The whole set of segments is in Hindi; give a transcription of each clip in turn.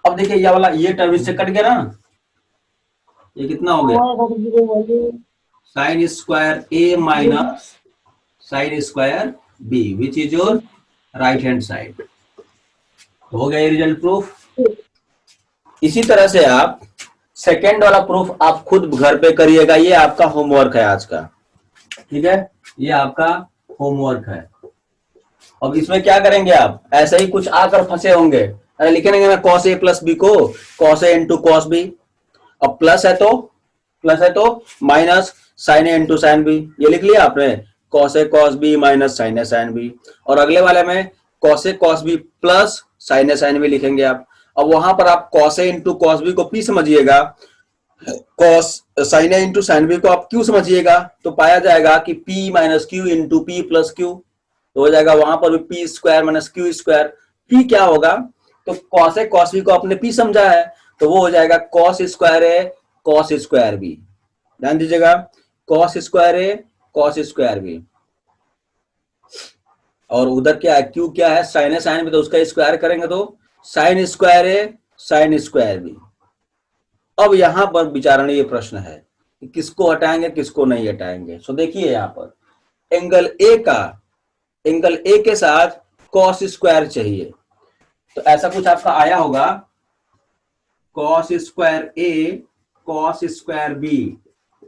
अब देखिए ये वाला ये टर्म इससे कट गया ना, ये कितना हो गया, sine square A minus sine square B which is your right hand side. हो गया ये रिजल्ट प्रूफ। इसी तरह से आप सेकेंड वाला प्रूफ आप खुद घर पे करिएगा, ये आपका होमवर्क है आज का, ठीक है, ये आपका होमवर्क है। अब इसमें क्या करेंगे आप, ऐसे ही कुछ आकर फंसे होंगे, अरे लिखेंगे ना कॉस ए प्लस बी को cos A into cos B, अब प्लस है तो माइनस साइन ए इंटू साइन बी, ये लिख लिया आपने, cos A cos B minus sign A sine B. और अगले वाले में cos A cos B plus sin A sine B लिखेंगे आप। अब वहां पर आप cos A into cos B को पी समझिएगा, कॉस साइन ए इंटू साइन बी को आप क्यू समझिएगा, तो पाया जाएगा कि P minus Q into P plus Q, तो हो जाएगा वहां पर भी P square minus Q square. P क्या होगा, तो कॉस ए कॉस बी को आपने पी समझा है, तो वो हो जाएगा cos square A cos square B, ध्यान दीजिएगा, cos square A cos square B. और उधर क्या है, क्यू क्या है, साइन ए साइन बी, तो उसका स्क्वायर करेंगे तो sign square A sine square B. अब यहां पर विचारणीय प्रश्न है कि किसको हटाएंगे किसको नहीं हटाएंगे। सो देखिए यहां पर एंगल ए के साथ कॉस स्क्वायर चाहिए, तो ऐसा कुछ आपका आया होगा, cos square A cos square B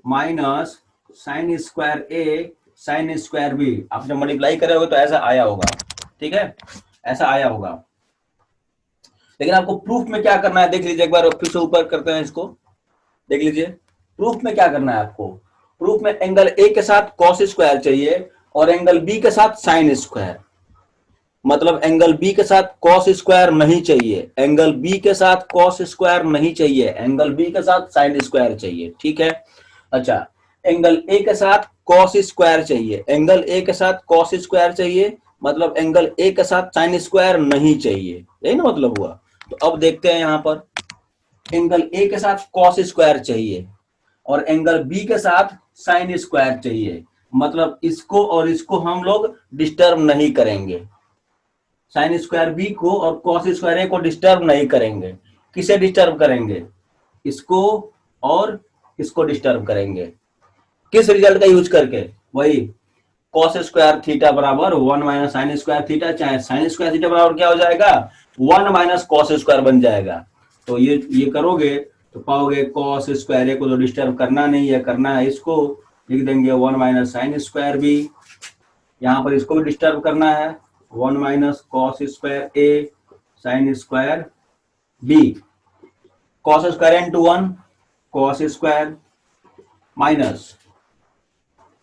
minus sine square A sine square B, आप जब मल्टीप्लाई करोगे तो ऐसा आया होगा, ठीक है, ऐसा आया होगा। लेकिन आपको प्रूफ में क्या करना है देख लीजिए एक बार, फिर से ऊपर करते हैं इसको, देख लीजिए प्रूफ में क्या करना है आपको। प्रूफ में एंगल ए के साथ कॉस स्क्वायर चाहिए और एंगल बी के साथ साइन स्क्वायर, मतलब एंगल बी के साथ कॉस स्क्वायर नहीं चाहिए, एंगल बी के साथ कॉस स्क्वायर नहीं चाहिए, एंगल बी के साथ साइन स्क्वायर चाहिए, ठीक है। अच्छा, एंगल ए के साथ कॉस स्क्वायर चाहिए, एंगल ए के साथ कॉस स्क्वायर चाहिए, मतलब एंगल ए के साथ साइन स्क्वायर नहीं चाहिए, यही ना मतलब हुआ। तो अब देखते हैं यहां पर, एंगल ए के साथ कॉस स्क्वायर चाहिए और एंगल बी के साथ साइन स्क्वायर चाहिए, मतलब इसको और इसको हम लोग डिस्टर्ब नहीं करेंगे, साइन स्क्वायर बी को और कॉस स्क्वायर ए को डिस्टर्ब नहीं करेंगे। किसे डिस्टर्ब करेंगे, इसको और इसको डिस्टर्ब करेंगे, किस रिजल्ट का यूज करके, वही कॉस स्क्वायर थीटा बराबर 1 माइनस साइन स्क्वायर थीटा, चाहे साइन स्क्वायर थीटा बराबर क्या हो जाएगा 1 माइनस कॉस स्क्वायर बन जाएगा। तो ये करोगे तो पाओगे कॉस स्क्वायर ए को तो डिस्टर्ब करना नहीं है, करना है इसको, लिख देंगे 1 माइनस साइन स्क्वायर बी, यहां पर इसको भी डिस्टर्ब करना है 1 minus cos square A sine square B, cos square into 1 cos square minus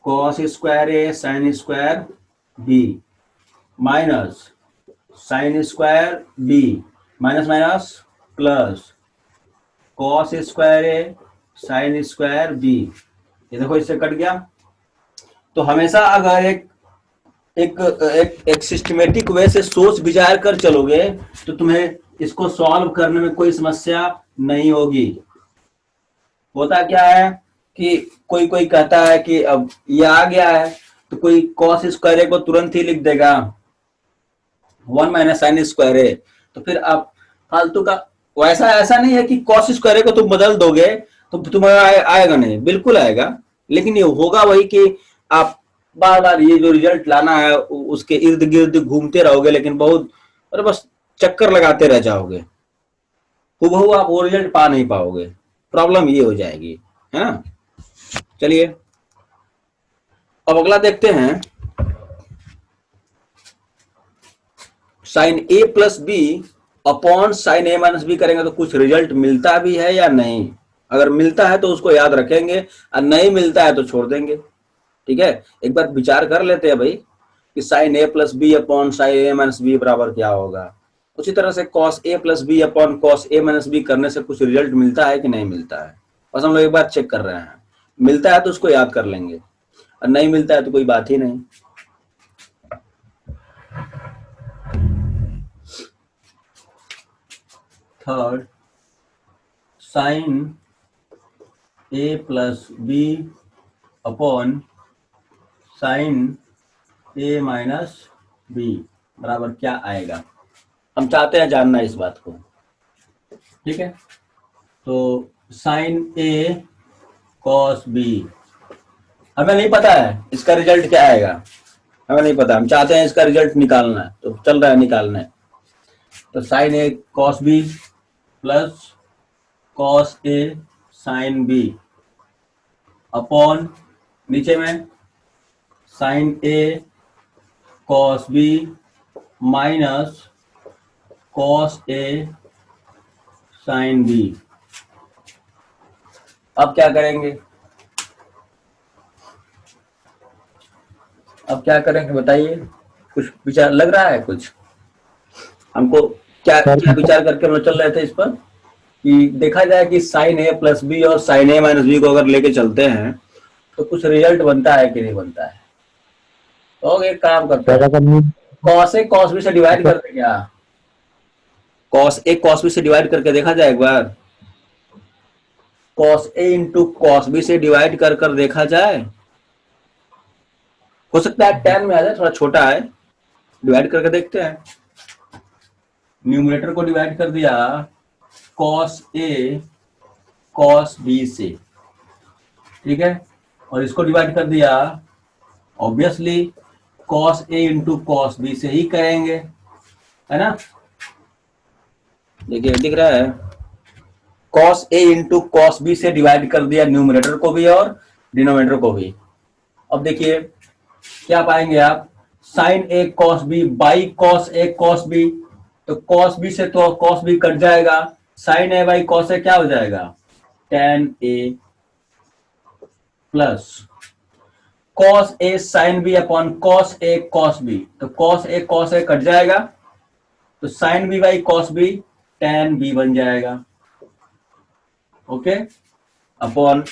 cos square A sine square B minus sine square B minus minus plus cos square A sine square B, ये देखो इससे कट गया। तो हमेशा अगर एक सिस्टमेटिक वे से सोच विचार कर चलोगे तो तुम्हें इसको सॉल्व करने में कोई समस्या नहीं होगी। होता क्या है कि कोई कोई कहता है कि अब ये आ गया है तो कोई कॉस स्क्वायर ए को तुरंत ही लिख देगा 1 माइनस साइन स्क्वायर ए, तो फिर आप फालतू का, वैसा ऐसा नहीं है कि कॉस स्क्वायर ए को तुम बदल दोगे तो तुम्हारा आएगा नहीं, बिल्कुल आएगा, लेकिन ये होगा वही कि आप बार बार ये जो रिजल्ट लाना है उसके इर्द गिर्द घूमते रहोगे, लेकिन बहुत और बस चक्कर लगाते रह जाओगे, हूबहू आप वो रिजल्ट पा नहीं पाओगे, प्रॉब्लम ये हो जाएगी, है ना। चलिए अब अगला देखते हैं, sign A plus B upon sine A minus B करेंगे तो कुछ रिजल्ट मिलता भी है या नहीं, अगर मिलता है तो उसको याद रखेंगे और नहीं मिलता है तो छोड़ देंगे, ठीक है। एक बार विचार कर लेते हैं भाई कि sign A plus B upon sine A minus B बराबर क्या होगा। उसी तरह से cos A plus B upon cos A minus B करने से कुछ रिजल्ट मिलता है कि नहीं मिलता है, बस हम लोग एक बार चेक कर रहे हैं, मिलता है तो उसको याद कर लेंगे और नहीं मिलता है तो कोई बात ही नहीं। Third, sign A plus B upon sine A minus B बराबर क्या आएगा, हम चाहते हैं जानना इस बात को। ठीक है, तो साइन ए कॉस बी, हमें नहीं पता है इसका रिजल्ट क्या आएगा, हमें नहीं पता, हम चाहते हैं इसका रिजल्ट निकालना है, तो चल रहा है निकालना है। तो sign A cos B plus cos A sine B upon नीचे में sign A cos B minus cos A sine B. अब क्या करेंगे, अब क्या करेंगे बताइए, कुछ विचार लग रहा है कुछ हमको, क्या क्या विचार करके हम लोग चल रहे थे इस पर कि देखा जाए कि साइन ए प्लस बी और साइन ए माइनस बी को अगर लेके चलते हैं तो कुछ रिजल्ट बनता है कि नहीं बनता है। तो एक काम करते हैं, कॉस ए कॉस बी से डिवाइड करते क्या, कॉस ए कॉस बी से डिवाइड करके देखा जाए एक बार, cos A into cos B से डिवाइड कर कर देखा जाए, हो सकता है 10 में आ जाए, थोड़ा छोटा है, डिवाइड करके देखते हैं। न्यूमरेटर को डिवाइड कर दिया कॉस ए कॉस बी से, ठीक है, और इसको डिवाइड कर दिया obviously cos A into cos B से ही करेंगे, है ना। देखिए दिख रहा है, cos A into cos B से डिवाइड कर दिया न्यूमरेटर को भी और डिनोमिनेटर को भी। अब देखिए क्या पाएंगे आप, sine A cos B by cos A cos B, तो कॉस बी से तो कॉस बी कट जाएगा, sine A by cos A क्या हो जाएगा, tan A plus cos A sine B upon cos A cos B, तो कॉस ए कट जाएगा, तो sine B by cos B tan B बन जाएगा, okay, upon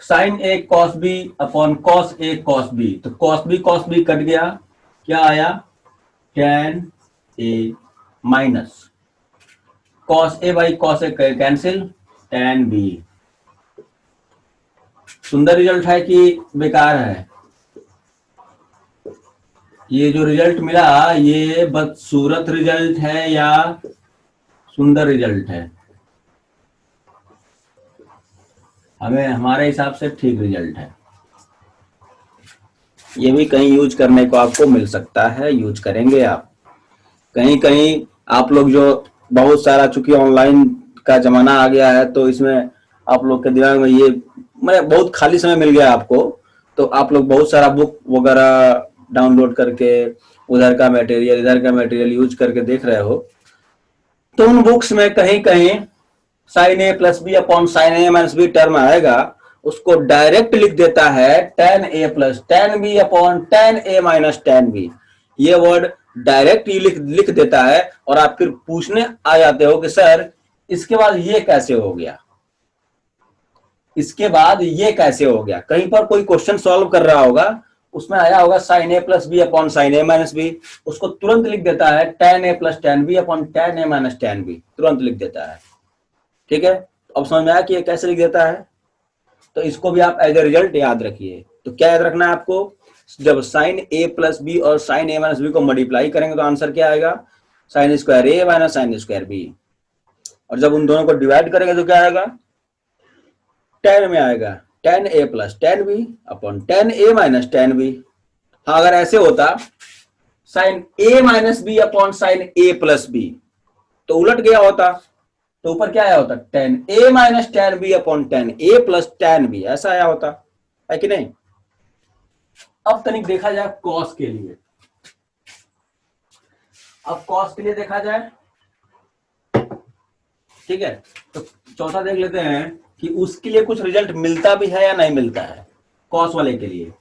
sine A cos B upon cos A cos B, तो कॉस बी कट गया, क्या आया tan A minus cos A by cos A cancel tan B. सुंदर रिजल्ट है कि बेकार है, ये जो रिजल्ट मिला ये बदसूरत रिजल्ट है या सुंदर रिजल्ट है, हमें हमारे हिसाब से ठीक रिजल्ट है। ये भी कहीं यूज करने को आपको मिल सकता है, यूज करेंगे आप कहीं कहीं। आप लोग जो बहुत सारा, चूंकि ऑनलाइन का जमाना आ गया है तो इसमें आप लोग के दिमाग में ये मैं बहुत खाली समय मिल गया आपको, तो आप लोग बहुत सारा बुक वगैरह डाउनलोड करके उधर का मटेरियल इधर का मटेरियल यूज करके देख रहे हो, तो उन बुक्स में कहीं कहीं sine A plus B upon sine A minus B term आएगा, उसको डायरेक्ट लिख देता है tan A plus tan B upon tan A minus tan B, ये वर्ड डायरेक्ट ही लिख देता है, और आप फिर पूछने आ जाते हो कि सर इसके बाद ये कैसे हो गया, इसके बाद ये कैसे हो गया। कहीं पर कोई क्वेश्चन सॉल्व कर रहा होगा, उसमें आया होगा sine A plus B upon sine A minus B, उसको तुरंत लिख देता है tan A plus tan B upon tan A minus tan B, तुरंत लिख देता है, ठीक है। अब समझ में आया कि ये कैसे लिख देता है, तो इसको भी आप एज ए रिजल्ट याद रखिए। तो क्या याद रखना है आपको, जब साइन ए प्लस बी और साइन ए माइनस बी को मल्टीप्लाई करेंगे तो आंसर क्या आएगा, sign square A minus sine square B, और जब उन दोनों को डिवाइड करेंगे तो क्या आएगा, tan में आएगा tan A plus tan B upon tan A minus tan B. हाँ अगर ऐसे होता sine A minus B upon sine A plus B, तो उलट गया होता, तो ऊपर क्या आया होता tan A minus tan B upon tan A plus tan B, ऐसा आया होता है कि नहीं। अब तनिक देखा जाए कॉस के लिए, अब कॉस के लिए देखा जाए, ठीक है। तो चौथा देख लेते हैं कि उसके लिए कुछ रिजल्ट मिलता भी है या नहीं मिलता है। कॉस वाले के लिए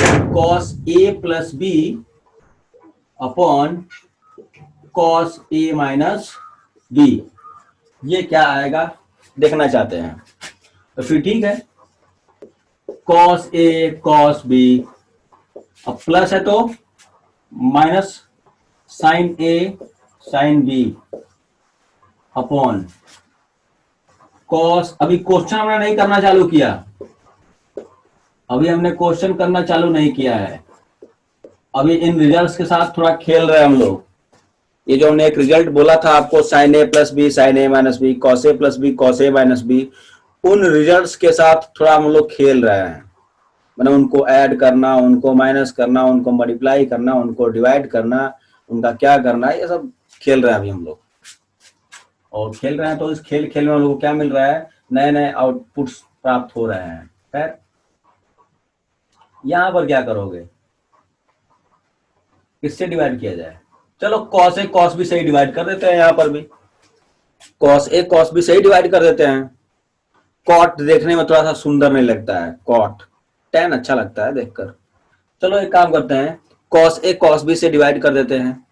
cos A plus B upon cos A minus B, ये क्या आएगा देखना चाहते हैं, तो फिर ठीक है, कॉस ए कॉस बी, अब प्लस है तो माइनस साइन ए साइन बी अपॉन कॉस, अभी क्वेश्चन हमने नहीं करना चालू किया, अभी हमने क्वेश्चन करना चालू नहीं किया है, अभी इन रिजल्ट्स के साथ थोड़ा खेल रहे हैं हम लोग, ये जो हमने एक रिजल्ट बोला था आपको, sign A plus B sign A minus B, cos A plus B cos A minus B, उन रिजल्ट्स के साथ थोड़ा हम लोग खेल रहे हैं। मतलब उनको ऐड करना, उनको माइनस करना, उनको मल्टीप्लाई करना, उनको डिवाइड करना, उनका क्या करना है, ये सब खेल रहे हैं अभी हम लोग। और खेल रहे हैं तो इस खेल खेल में हम लोग को क्या मिल रहा है, नए नए आउटपुट्स प्राप्त हो रहे हैं। खैर यहां पर क्या करोगे, किससे डिवाइड किया जाए, चलो कॉस ए कॉस बी से ही डिवाइड कर देते हैं। यहां पर भी कॉस ए कॉस बी से ही डिवाइड कर देते हैं। कॉट देखने में थोड़ा सा सुंदर नहीं लगता है, कॉट टैन अच्छा लगता है देखकर। चलो एक काम करते हैं, कॉस ए कॉस बी से डिवाइड कर देते हैं,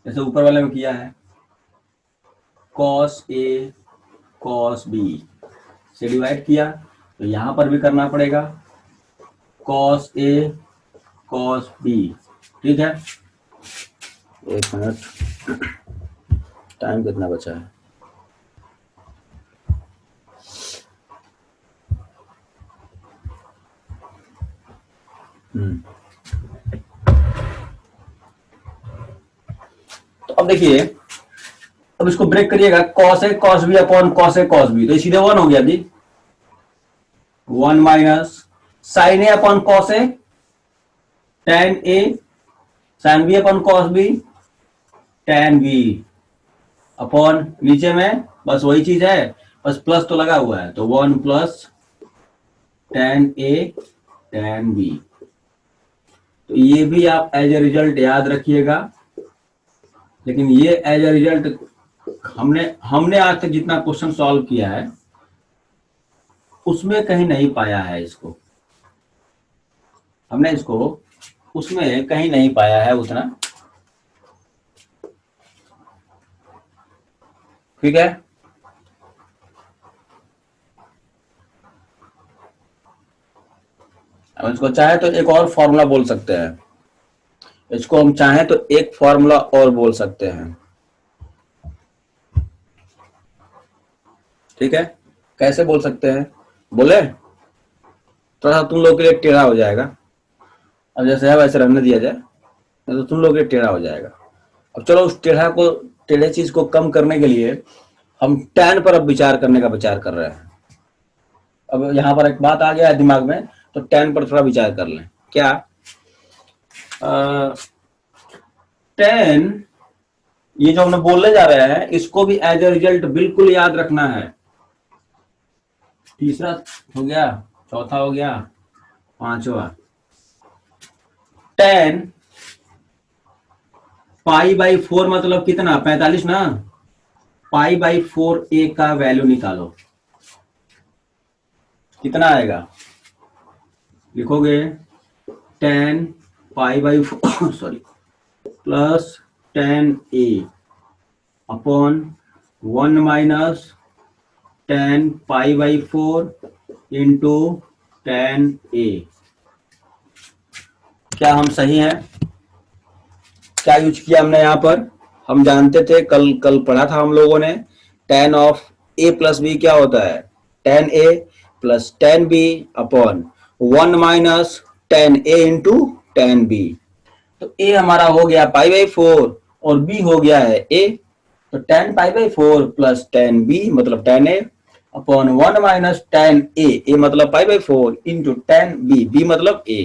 जैसे ऊपर वाले में किया है। कॉस ए कॉस बी से डिवाइड किया तो यहां पर भी करना पड़ेगा, कॉस ए कॉस बी। ठीक है, एक मिनट, टाइम कितना बचा है। तो अब देखिए, अब इसको ब्रेक करिएगा, cos A cos B upon cos A cos B, तो ये सीधे 1 हो गया जी। 1 minus sign A upon cos A, tan A sine B upon cos B, tan B upon नीचे में बस वही चीज है, बस प्लस तो लगा हुआ है, तो 1 प्लस टेन ए टेन बी। तो ये भी आप एज ए रिजल्ट याद रखिएगा। लेकिन ये एज ए रिजल्ट हमने आज तक जितना क्वेश्चन सॉल्व किया है उसमें कहीं नहीं पाया है इसको, हमने इसको उसमें कहीं नहीं पाया है उतना। ठीक है, अब इसको चाहे तो एक और फॉर्मूला बोल सकते हैं, इसको हम चाहें तो एक फॉर्मूला और बोल सकते हैं। ठीक है, कैसे बोल सकते हैं, बोले थोड़ा सा तुम लोग के लिए टेढ़ा हो जाएगा। अब जैसे है वैसे रहने दिया जाए, तो तुम लोग के लिए टेढ़ा हो जाएगा। अब चलो उस टेढ़े चीज को कम करने के लिए हम tan पर अब विचार करने का विचार कर रहे हैं। अब यहां पर एक बात आ गया है दिमाग में, तो tan पर थोड़ा विचार कर लें। क्या tan, ये जो हमने बोलने जा रहे हैं इसको भी एज ए रिजल्ट बिल्कुल याद रखना है। तीसरा हो गया, चौथा हो गया, पांचवा, tan पाई बाई 4 मतलब कितना, 45 ना, पाई बाई 4 ए का वैल्यू निकालो, कितना आएगा, लिखोगे tan pi by 4 sorry plus tan A upon 1 minus tan pi by 4 into tan ए। क्या हम सही हैं, क्या यूज किया हमने यहां पर, हम जानते थे, कल पढ़ा था हम लोगों ने, tan of a plus B क्या होता है, tan a plus tan b upon 1 minus tan a into tan b। तो a हमारा हो गया पाई बाई 4 और b हो गया है a, तो tan pi by 4 plus tan b मतलब tan a upon 1 minus tan a मतलब पाई बाई 4 इंटू tan b मतलब a।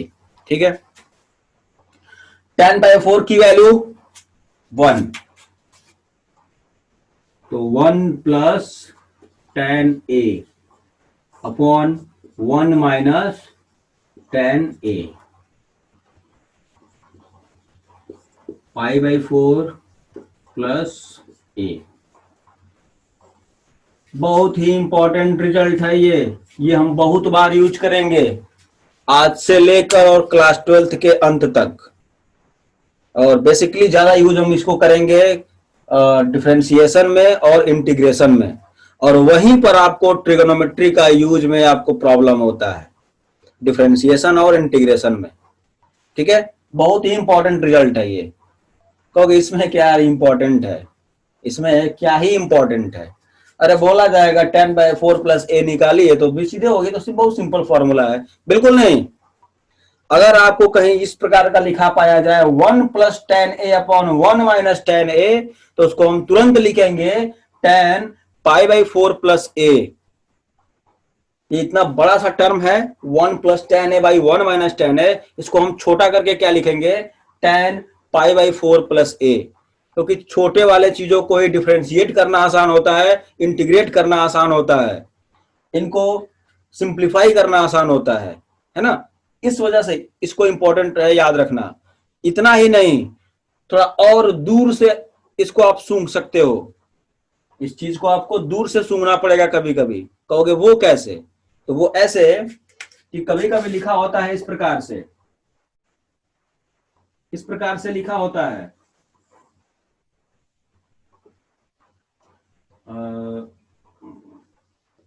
ठीक है, tan पाई 4 की वैल्यू 1, तो 1 plus tan a upon 1 minus tan a, pi by 4 plus a। बहुत ही इंपॉर्टेंट रिजल्ट है ये हम बहुत बार यूज करेंगे आज से लेकर और क्लास 12th के अंत तक। और बेसिकली ज्यादा यूज हम इसको करेंगे डिफरेंशिएशन में और इंटीग्रेशन में, और वहीं पर आपको ट्रिगोनोमेट्री का यूज में आपको प्रॉब्लम होता है, डिफरेंशिएशन और इंटीग्रेशन में। ठीक है, बहुत ही इंपॉर्टेंट रिजल्ट है ये। क्योंकि इसमें क्या इंपॉर्टेंट है, इसमें क्या ही इंपॉर्टेंट है, अरे बोला जाएगा tan बाई 4 प्लस ए निकालिए तो भी सीधे हो गए, तो बहुत सिंपल फॉर्मूला है, बिल्कुल नहीं। अगर आपको कहीं इस प्रकार का लिखा पाया जाए 1 plus tan A upon 1 minus tan A, तो उसको हम तुरंत लिखेंगे tan pi by 4 plus A. ये इतना बड़ा सा टर्म है 1 plus tan A by 1 minus tan A, इसको हम छोटा करके क्या लिखेंगे, tan pi by 4 plus A. क्योंकि छोटे वाले चीजों को ही डिफरेंशिएट करना आसान होता है, इंटीग्रेट करना आसान होता है, इनको सिंप्लीफाई करना आसान होता है ना। इस वजह से इसको इंपॉर्टेंट है याद रखना। इतना ही नहीं, थोड़ा और दूर से इसको आप सूंघ सकते हो। इस चीज को आपको दूर से सूंघना पड़ेगा। कभी कभी कहोगे वो कैसे, तो वो ऐसे कि कभी कभी लिखा होता है इस प्रकार से, इस प्रकार से लिखा होता है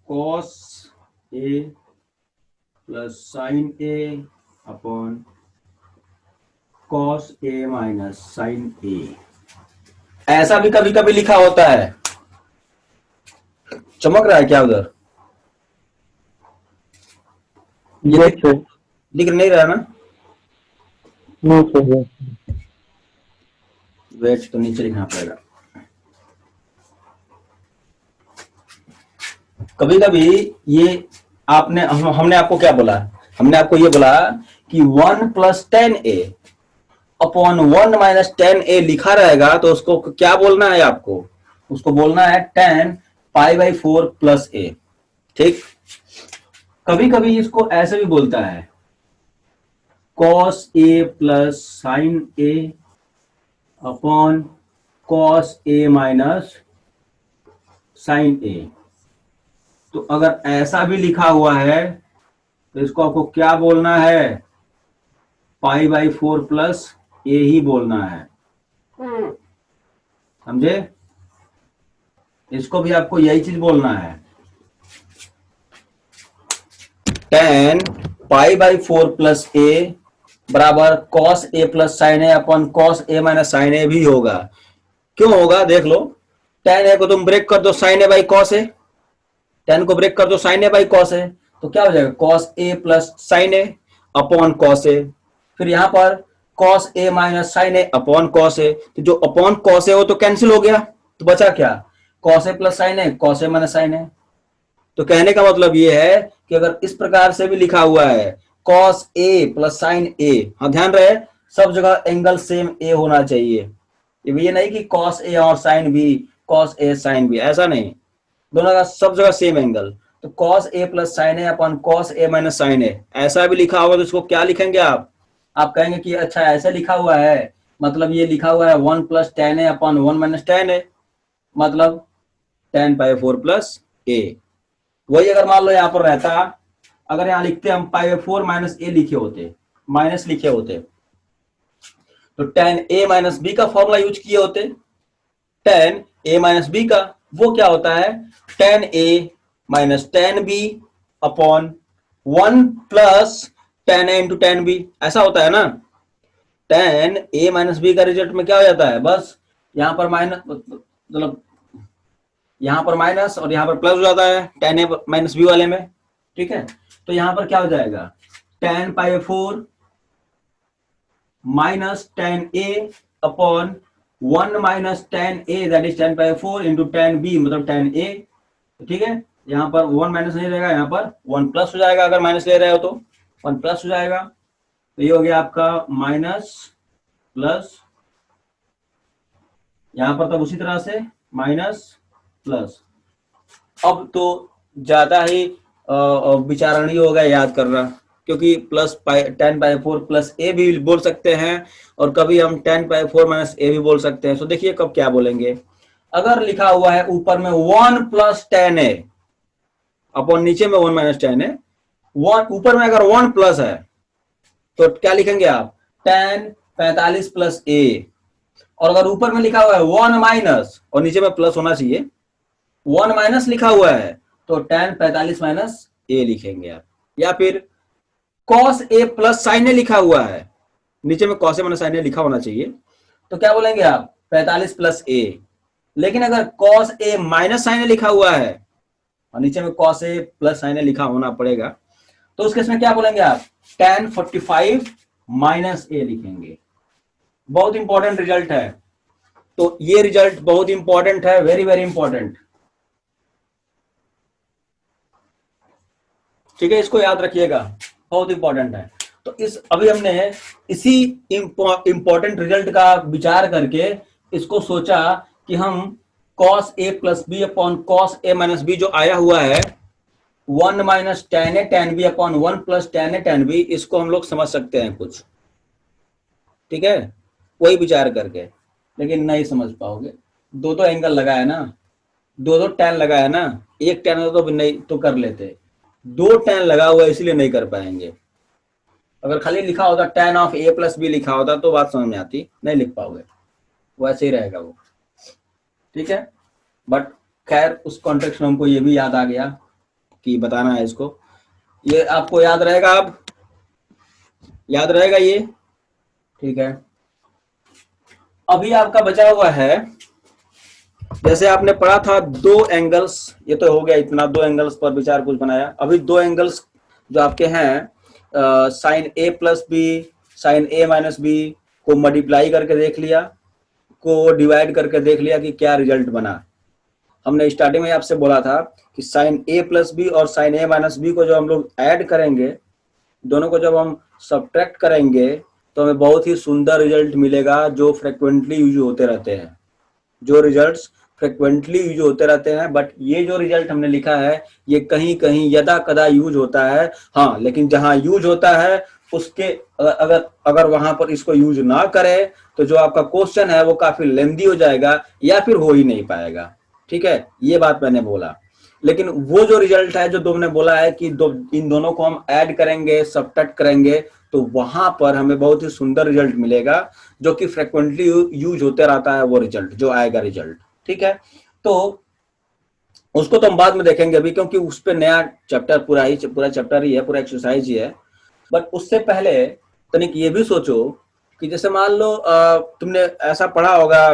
cos A plus sin A upon cos A minus sign ए। ऐसा भी कभी कभी लिखा होता है। चमक रहा है क्या उधर? ये दिख नहीं रहा ना? वेट तो नीचे लिखना पड़ेगा। कभी कभी ये आपने हमने आपको क्या बोला, हमने आपको ये बोला कि 1 plus tan A upon 1 minus tan ए लिखा रहेगा, तो उसको क्या बोलना है आपको, उसको बोलना है टेन पाई बाई 4 प्लस ए। ठीक, कभी कभी इसको ऐसे भी बोलता है cos A plus sin A upon cos A minus sign ए। तो अगर ऐसा भी लिखा हुआ है तो इसको आपको क्या बोलना है, पाई बाई 4 प्लस ए ही बोलना है। समझे? इसको भी आपको यही चीज बोलना है, टेन पाई बाई 4 प्लस ए बराबर cos A plus sin A upon cos A minus sign ए भी होगा। क्यों होगा देख लो, टेन ए को तुम ब्रेक कर दो sin A by cos A, tan को ब्रेक कर दो sin A by cos A, तो क्या हो जाएगा cos A plus sin A upon cos A. फिर यहां पर cos A minus sign A upon cos A, तो जो अपॉन कॉस ए वो तो कैंसिल हो गया, तो बचा क्या, cos A plus sin A cos A minus sign ए। तो कहने का मतलब ये है कि अगर इस प्रकार से भी लिखा हुआ है कॉस ए प्लस साइन ए, हाँ ध्यान रहे सब जगह एंगल सेम ए होना चाहिए। ये नहीं कि कॉस ए और sine B, cos A sine B, ऐसा नहीं, दोनों का सब जगह सेम एंगल। तो cos A plus sin A upon cos A minus sign ए, ऐसा भी लिखा होगा तो इसको क्या लिखेंगे आप कहेंगे कि अच्छा ऐसे लिखा हुआ है, मतलब ये लिखा हुआ है 1 प्लस टेन ए अपन 1 माइनस टेन ए, मतलब टेन पाई 4 प्लस ए। वही अगर मान लो यहाँ पर रहता, अगर यहाँ लिखते हम पाई 4 माइनस ए लिखे होते, माइनस लिखे होते, तो टेन ए माइनस बी का फॉर्मूला यूज किए होते। टेन ए माइनस बी का वो क्या होता है, tan A minus tan B upon 1 plus tan A into tan B, ऐसा होता है ना। टेन ए माइनस बी का रिजल्ट में क्या हो जाता है, बस यहां पर माइनस, मतलब यहां पर माइनस और यहां पर प्लस हो जाता है टेन ए माइनस बी वाले में। ठीक है, तो यहां पर क्या हो जाएगा, tan pi 4 minus tan A upon 1 minus tan A that is tan pi 4 into tan B मतलब टेन ए। ठीक है, यहाँ पर 1 माइनस नहीं रहेगा, यहाँ पर 1 प्लस हो जाएगा, अगर माइनस ले रहे हो तो 1 प्लस हो जाएगा। तो ये हो गया आपका माइनस प्लस, यहां पर तब उसी तरह से माइनस प्लस। अब तो ज्यादा ही विचारणीय होगा याद करना, क्योंकि प्लस टेन पाई 4 प्लस ए भी बोल सकते हैं और कभी हम टेन पाई 4 माइनस ए भी बोल सकते हैं। तो देखिए कब क्या बोलेंगे, अगर लिखा हुआ है ऊपर में 1 प्लस टेन ए अपॉन नीचे में 1 माइनस टेन ए, ऊपर में अगर 1 प्लस है तो क्या लिखेंगे आप, टेन 45 प्लस ए। और अगर ऊपर में लिखा हुआ है 1 माइनस और नीचे में प्लस होना चाहिए, 1 माइनस लिखा हुआ है तो टेन 45 माइनस ए लिखेंगे आप। या फिर कॉस ए प्लस साइन ए लिखा हुआ है, नीचे में कॉस ए माइनस साइन ए लिखा होना चाहिए, तो क्या बोलेंगे आप 45 प्लस ए। लेकिन अगर कॉस ए माइनस साइन ए लिखा हुआ है और नीचे में कॉस ए प्लस साइन ए लिखा होना पड़ेगा, तो उस केस में क्या बोलेंगे आप, tan 45 माइनस ए लिखेंगे। बहुत इंपॉर्टेंट रिजल्ट है, तो ये रिजल्ट बहुत इंपॉर्टेंट है, वेरी वेरी इंपॉर्टेंट। ठीक है, इसको याद रखिएगा, बहुत इंपॉर्टेंट है। तो इस अभी हमने इसी इंपॉर्टेंट रिजल्ट का विचार करके इसको सोचा कि हम cos a plus B upon cos a minus B जो आया हुआ है 1 minus tan a tan b upon 1 plus tan a tan b, इसको हम लोग समझ सकते हैं कुछ। ठीक है, वही विचार करके, लेकिन नहीं समझ पाओगे। दो दो एंगल लगाया ना, दो दो tan लगाया ना, एक tan होता तो नहीं तो कर लेते, दो tan लगा हुआ इसलिए नहीं कर पाएंगे। अगर खाली लिखा होता tan of a plus B लिखा होता तो बात समझ में आती, नहीं लिख पाओगे, वैसे ही रहेगा वो। ठीक है, बट खैर उस कॉन्टेक्स्ट में हमको ये भी याद आ गया कि बताना है इसको, ये आपको याद रहेगा, अब याद रहेगा ये। ठीक है, अभी आपका बचा हुआ है, जैसे आपने पढ़ा था दो एंगल्स, ये तो हो गया इतना, दो एंगल्स पर विचार कुछ बनाया। अभी दो एंगल्स जो आपके हैं sign A plus B sign A minus B को मल्टीप्लाई करके देख लिया, को डिवाइड करके देख लिया कि क्या रिजल्ट बना। हमने स्टार्टिंग में आपसे बोला था कि साइन ए प्लस बी और साइन ए माइनस बी को जो हम लोग ऐड करेंगे, दोनों को जब हम सब्ट्रैक्ट करेंगे तो हमें बहुत ही सुंदर रिजल्ट मिलेगा जो फ्रिक्वेंटली यूज होते रहते हैं, जो रिजल्ट्स फ्रिक्वेंटली यूज होते रहते हैं। बट ये जो रिजल्ट हमने लिखा है ये कहीं कहीं यदा कदा यूज होता है, हाँ, लेकिन जहां यूज होता है उसके अगर अगर वहां पर इसको यूज ना करे तो जो आपका क्वेश्चन है वो काफी लेंदी हो जाएगा या फिर हो ही नहीं पाएगा। ठीक है, ये बात मैंने बोला। लेकिन वो जो रिजल्ट है जो तुमने बोला है कि इन दोनों को हम ऐड करेंगे सब्ट्रैक्ट करेंगे तो वहां पर हमें बहुत ही सुंदर रिजल्ट मिलेगा जो कि फ्रिक्वेंटली यूज होते रहता है, वो रिजल्ट जो आएगा रिजल्ट। ठीक है, तो उसको तो हम बाद में देखेंगे अभी, क्योंकि उस पर नया चैप्टर पूरा चैप्टर ही है, पूरा एक्सरसाइज ही है। बट उससे पहले तनिक ये भी सोचो कि जैसे मान लो तुमने ऐसा पढ़ा होगा